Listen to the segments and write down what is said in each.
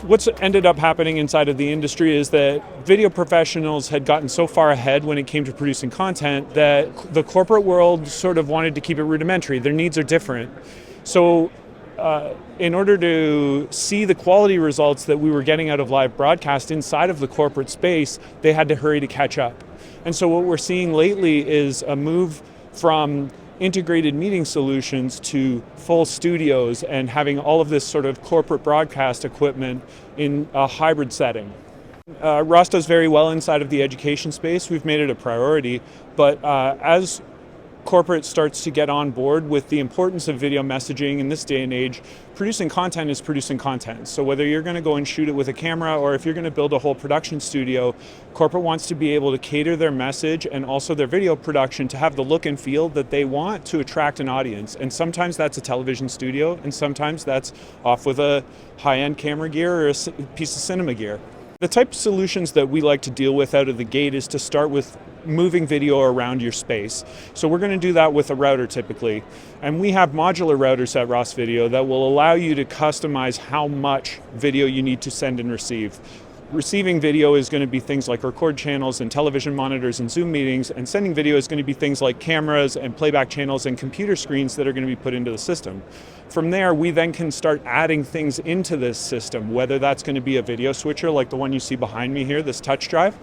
What's ended up happening inside of the industry is that video professionals had gotten so far ahead when it came to producing content that the corporate world sort of wanted to keep it rudimentary. Their needs are different. So in order to see the quality results that we were getting out of live broadcast inside of the corporate space, they had to hurry to catch up. And so what we're seeing lately is a move from integrated meeting solutions to full studios and having all of this sort of corporate broadcast equipment in a hybrid setting. Ross does very well inside of the education space. We've made it a priority, but as corporate starts to get on board with the importance of video messaging in this day and age, producing content is producing content. So whether you're going to go and shoot it with a camera or if you're going to build a whole production studio, corporate wants to be able to cater their message and also their video production to have the look and feel that they want to attract an audience. And sometimes that's a television studio, and sometimes that's off with a high-end camera gear or a piece of cinema gear. The type of solutions that we like to deal with out of the gate is to start with moving video around your space. So we're going to do that with a router typically. And we have modular routers at Ross Video that will allow you to customize how much video you need to send and receive. Receiving video is going to be things like record channels and television monitors and Zoom meetings, and sending video is going to be things like cameras and playback channels and computer screens that are going to be put into the system. From there, we then can start adding things into this system, whether that's going to be a video switcher like the one you see behind me here, this touch drive,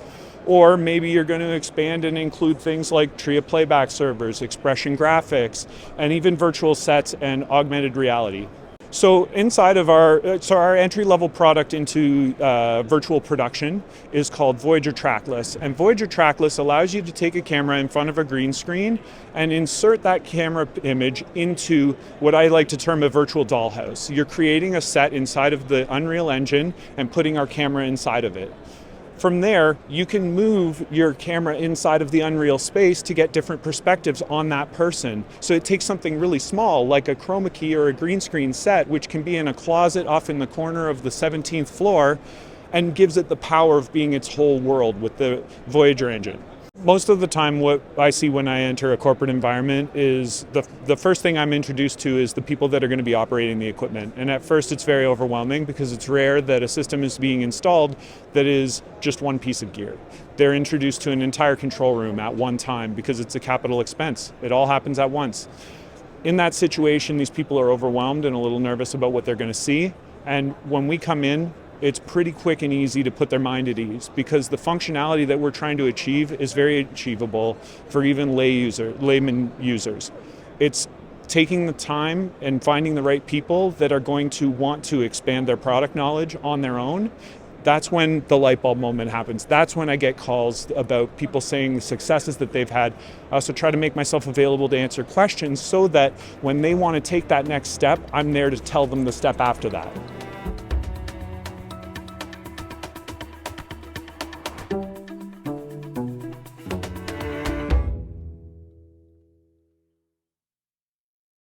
or maybe you're going to expand and include things like Tria playback servers, Expression graphics, and even virtual sets and augmented reality. So inside of our entry-level product into virtual production is called Voyager Trackless. And Voyager Trackless allows you to take a camera in front of a green screen and insert that camera image into what I like to term a virtual dollhouse. You're creating a set inside of the Unreal Engine and putting our camera inside of it. From there, you can move your camera inside of the Unreal space to get different perspectives on that person. So it takes something really small, like a chroma key or a green screen set, which can be in a closet off in the corner of the 17th floor, and gives it the power of being its whole world with the Voyager engine. Most of the time, what I see when I enter a corporate environment is the first thing I'm introduced to is the people that are going to be operating the equipment. And at first it's very overwhelming because it's rare that a system is being installed that is just one piece of gear. They're introduced to an entire control room at one time because it's a capital expense. It all happens at once. In that situation, these people are overwhelmed and a little nervous about what they're going to see. And when we come in, it's pretty quick and easy to put their mind at ease because the functionality that we're trying to achieve is very achievable for even layman users. It's taking the time and finding the right people that are going to want to expand their product knowledge on their own. That's when the light bulb moment happens. That's when I get calls about people saying the successes that they've had. I also try to make myself available to answer questions so that when they want to take that next step, I'm there to tell them the step after that.